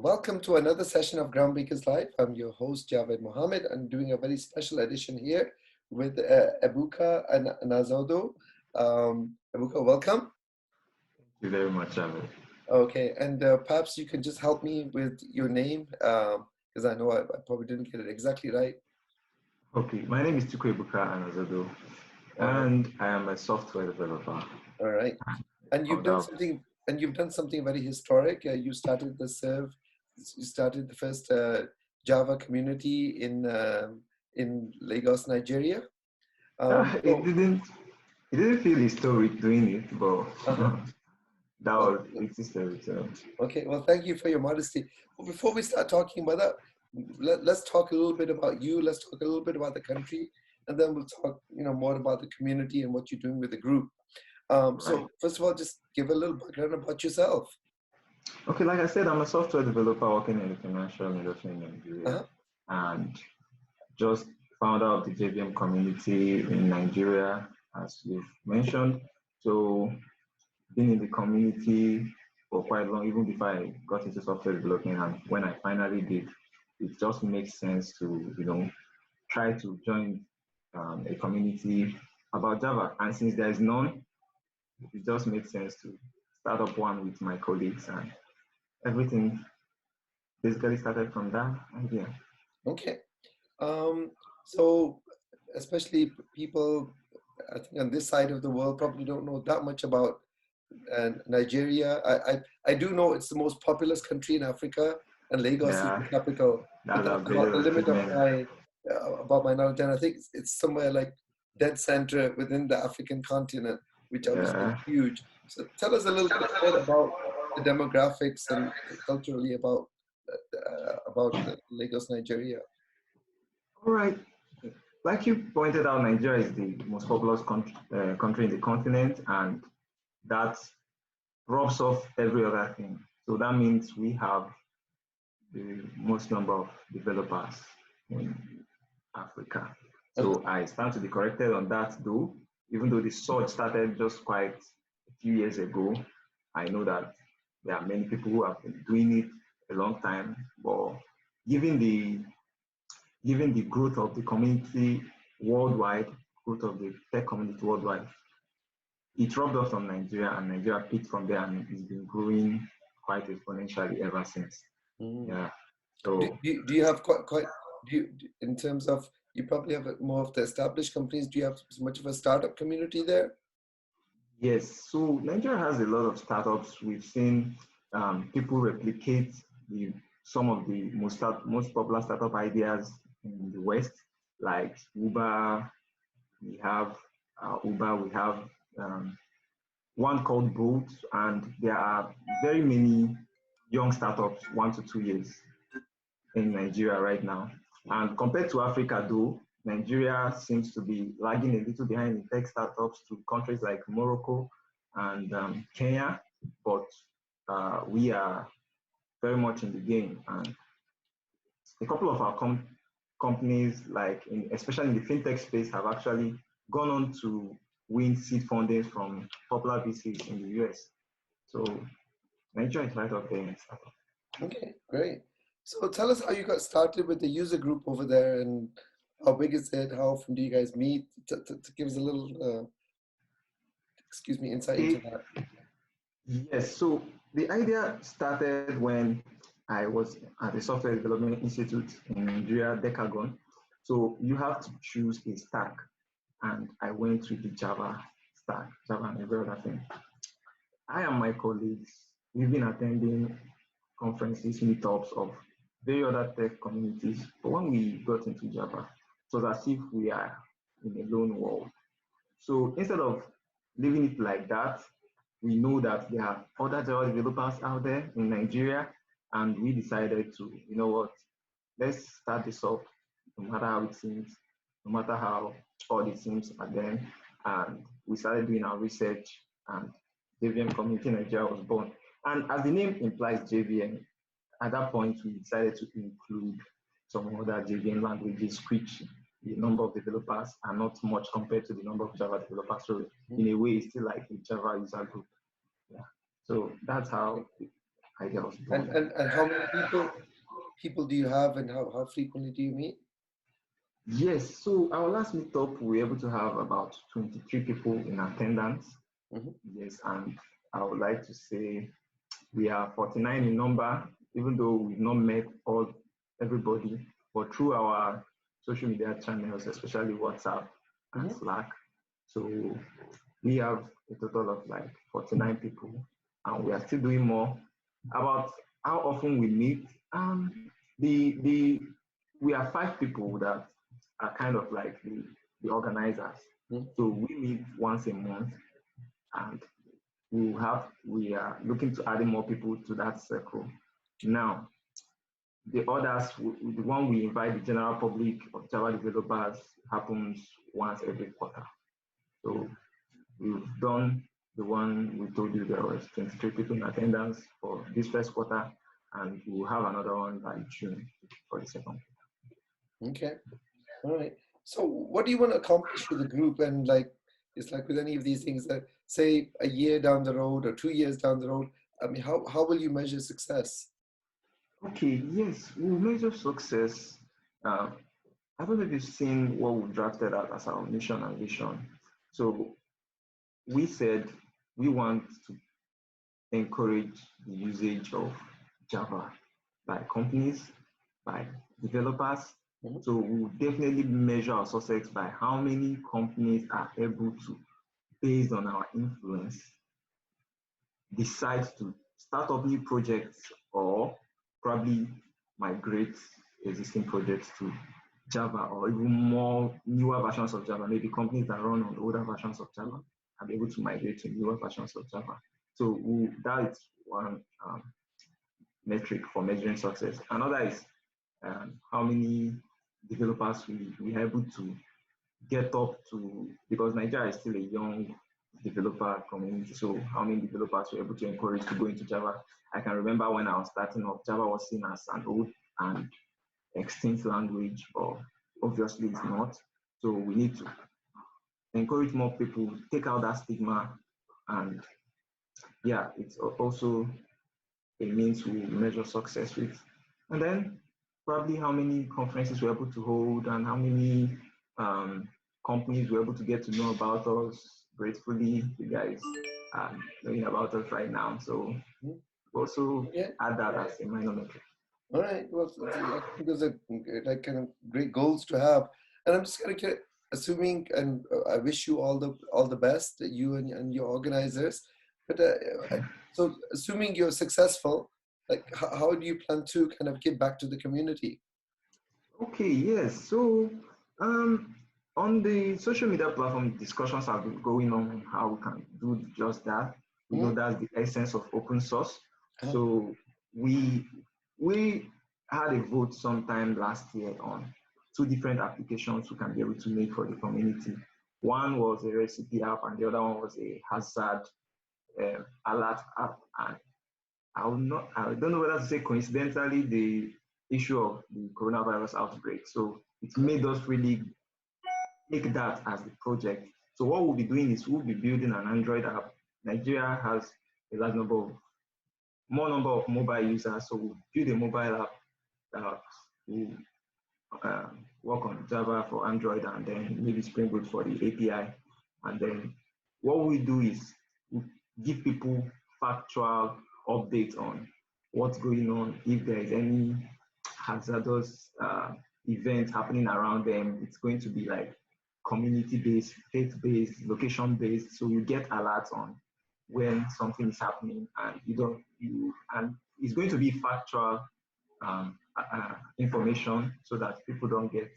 welcome to another session of Groundbreakers Live. I'm your host, Javed Mohammed. I'm doing a very special edition here with Chukwuebuka Anazodo. Ebuka, welcome. Thank you very much, Javed. Okay, and perhaps you can just help me with your name, because I know I probably didn't get it exactly right. Okay, my name is Chukwuebuka Anazodo, and I am a software developer. All right, and you've done something very historic. You started the first Java community in Lagos, Nigeria. It didn't feel historic doing it, but it's historic. So. Okay, well, thank you for your modesty. Well, before we start talking about that, let's talk a little bit about you. Let's talk a little bit about the country, and then we'll talk, more about the community and what you're doing with the group. So first of all, just give a little background about yourself. Okay, like I said, I'm a software developer working in the financial industry in Nigeria, and just found out the JVM community in Nigeria, as you've mentioned. So, been in the community for quite long, even before I got into software development, and when I finally did, it just makes sense to, try to join a community about Java. And since there is none, it just makes sense to start up one with my colleagues, and everything basically started from that idea. Okay. So especially people, I think on this side of the world, probably don't know that much about Nigeria. I do know it's the most populous country in Africa, and Lagos is the capital. That's about the limit of about my knowledge, and I think it's somewhere like dead center within the African continent, which obviously is huge. So tell us a little bit about the demographics and culturally about Lagos, Nigeria. All right. Like you pointed out, Nigeria is the most populous country in the continent, and that rubs off every other thing. So that means we have the most number of developers in Africa. So I stand to be corrected on that, though. Even though the surge started just quite a few years ago, I know that there are many people who have been doing it a long time. But given the growth of the community worldwide, growth of the tech community worldwide, it rubbed off on Nigeria, and Nigeria picked from there, and it's been growing quite exponentially ever since. Yeah. So do you have in terms of, you probably have more of the established companies, do you have much of a startup community there? Yes. So Nigeria has a lot of startups. We've seen people replicate some of the most popular startup ideas in the West, like Uber. We have we have one called Bolt, and there are very many young startups, 1 to 2 years in Nigeria right now. And compared to Africa, though, Nigeria seems to be lagging a little behind in tech startups to countries like Morocco and Kenya, but we are very much in the game. And a couple of our companies, especially in the fintech space, have actually gone on to win seed funding from popular VCs in the US. So Nigeria is right up there in startup. Okay, great. So tell us how you got started with the user group over there, and how big is it? How often do you guys meet? To give us a little, insight into that. Yes, so the idea started when I was at the Software Development Institute in Nigeria, Decagon. So you have to choose a stack, and I went with the Java stack, Java and every other thing. I and my colleagues, we've been attending conferences, meetups of various other tech communities. But when we got into Java, it was as if we are in a lone world. So instead of leaving it like that, we know that there are other Java developers out there in Nigeria, and we decided to, you know what, let's start this up, no matter how it seems, no matter how odd it seems at then. And we started doing our research, and JVM Community in Nigeria was born. And as the name implies, JVM, at that point, we decided to include some other JVM languages, which the number of developers are not much compared to the number of Java developers. So in a way, it's still like a Java user group. Yeah. So that's how idea was And, born. and how many people do you have, and how frequently do you meet? Yes, so our last meetup, we were able to have about 23 people in attendance. Hmm. Yes, and I would like to say we are 49 in number, even though we've not met all everybody, but through our social media channels, especially WhatsApp and Hmm. Slack. So we have a total of like 49 people, and we are still doing more. About how often we meet, the we are 5 people that are kind of like the organizers. So we meet once a month, and we are looking to adding more people to that circle. Now, the others, the one we invite the general public of Java developers happens once every quarter. So we've done the one we told you there was 23 people in attendance for this first quarter, and we'll have another one by June for the second. Okay. All right. So what do you want to accomplish with the group? And like, it's like with any of these things that say a year down the road or 2 years down the road, I mean, how will you measure success? Okay, yes, we'll measure success. Uh, I don't know if you've seen what we drafted out as our mission and vision. So we said we want to encourage the usage of Java by companies, by developers. Mhm. So we will definitely measure our success by how many companies are able to, based on our influence, decide to start up new projects or probably migrate existing projects to Java or even more newer versions of Java. Maybe companies that run on older versions of Java are able to migrate to newer versions of Java. So that is one metric for measuring success. Another is how many developers we are able to get up to, because Nigeria is still a young developer community. So how many developers were able to encourage to go into Java? I can remember when I was starting off, Java was seen as an old and extinct language, but obviously it's not. So we need to encourage more people, take out that stigma, and yeah, it's also a means to measure success with. And then probably how many conferences we're able to hold and how many um, companies we're able to get to know about us. Gratefully, you guys are knowing about us right now. So Mhm. also Yeah. add that as a minor metric. All right. Well, I think those are like kind of great goals to have. And I'm just kind of assuming, and I wish you all the best, you and your organizers. But so, assuming you're successful, like how do you plan to kind of give back to the community? Okay, yes. So um, on the social media platform, discussions have been going on how we can do just that. We know Hmm. that's the essence of open source. Uh-huh. So we we had a vote sometime last year on 2 different applications we can be able to make for the community. One was a recipe app, and the other one was a hazard alert app. And I don't know whether to say coincidentally the issue of the coronavirus outbreak. So it Uh-huh. made us really take that as the project. So what we'll be doing is we'll be building an Android app. Nigeria has a large number of more number of mobile users, so we'll build a mobile app that will work on Java for Android and then maybe Spring Boot for the API. And then what we do is we give people factual updates on what's going on, if there is any hazardous event happening around them. It's going to be like community-based, faith-based, location-based. So you get alerts on when something is happening, and and it's going to be factual information so that people don't get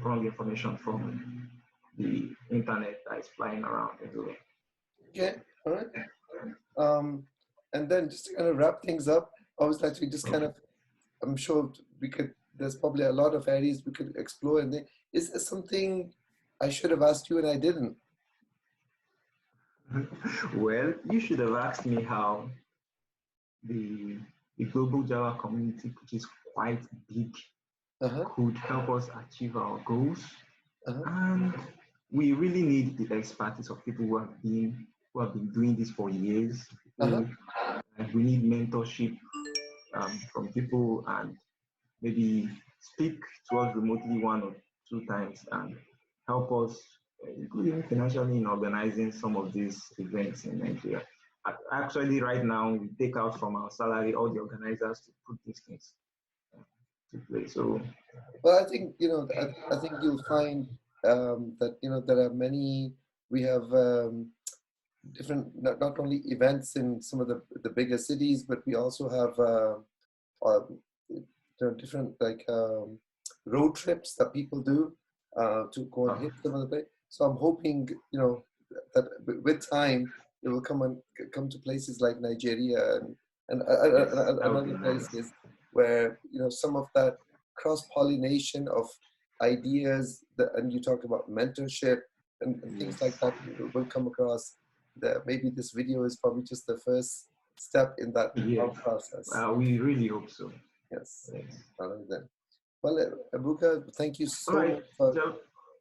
wrong information from the internet that is flying around everywhere. Okay. All right. Um, and then just to kind of wrap things up, I was like to just kind Okay. of, I'm sure we could, there's probably a lot of areas we could explore. And then, is there something I should have asked you and I didn't? Well, you should have asked me how the the global Java community, which is quite big, Uh-huh. could help us achieve our goals. Uh-huh. And we really need the expertise of people who have been doing this for years, Uh-huh. people we need mentorship from people, and maybe speak to us remotely 1 or 2 times and help us, including financially, in organizing some of these events in Nigeria. Actually, right now, we take out from our salary all the organizers to put these things to play. So, Well, I think, I think you'll find that, there are many, we have different, not only events in some of the bigger cities, but we also have different like road trips that people do to go and hit some of the place. So I'm hoping, that with time it will come to places like Nigeria and other places where some of that cross pollination of ideas and you talked about mentorship and things like that will come across. That maybe this video is probably just the first step in that process. We really hope so. Yes. Then. Well, Ebuka, thank you so much.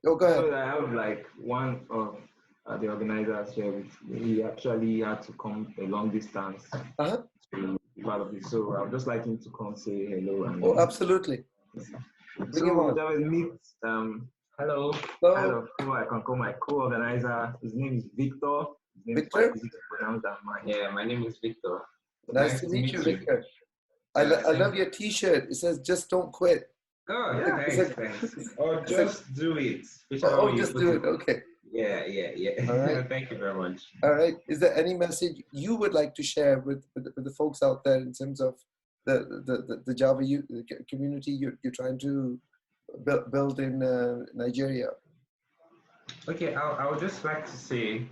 Go ahead. I have like one of the organizers here. He actually had to come a long distance to be part of this. So I would just like him to come say hello. And, absolutely. Bring him on. That will meet. Hello. Hello. I can call my co-organizer. His name is Victor. Victor? Easy to pronounce that, man. Yeah, my name is Victor. Nice to meet you, Victor. I love your T-shirt. It says "Just don't quit." Oh, yeah, thanks. Or just do it. Just do it. Okay. Yeah. All right. Thank you very much. All right. Is there any message you would like to share with the folks out there in terms of the Java community you're trying to build in Nigeria? Okay, I would just like to say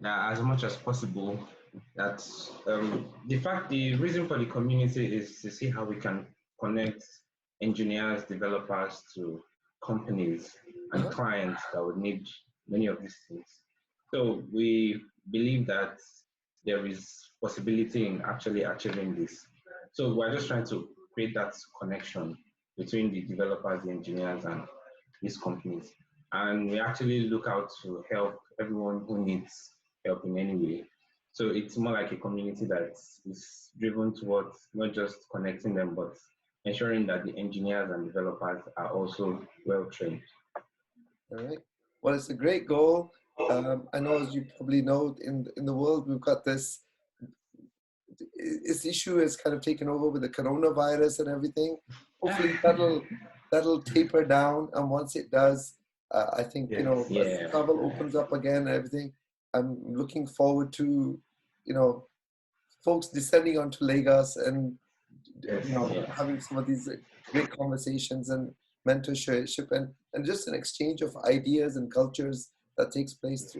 that as much as possible that the reason for the community is to see how we can connect engineers, developers to companies and clients that would need many of these things. So we believe that there is possibility in actually achieving this. So we're just trying to create that connection between the developers, the engineers, and these companies. And we actually look out to help everyone who needs help in any way. So it's more like a community that is driven towards not just connecting them, but ensuring that the engineers and developers are also well trained. All right. Well, it's a great goal. I know, as you probably know, in the world, we've got this issue has kind of taken over with the coronavirus and everything. Hopefully that'll taper down. And once it does, I think, as travel opens up again and everything, I'm looking forward to, folks descending onto Lagos and, having some of these great conversations and mentorship and just an exchange of ideas and cultures that takes place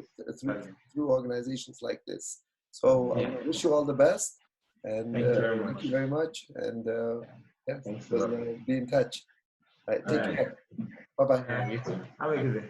through organizations like this. So I wish you all the best. And thank you very much. And we'll be in touch. All right, take care. Bye-bye. You too. Have a good day.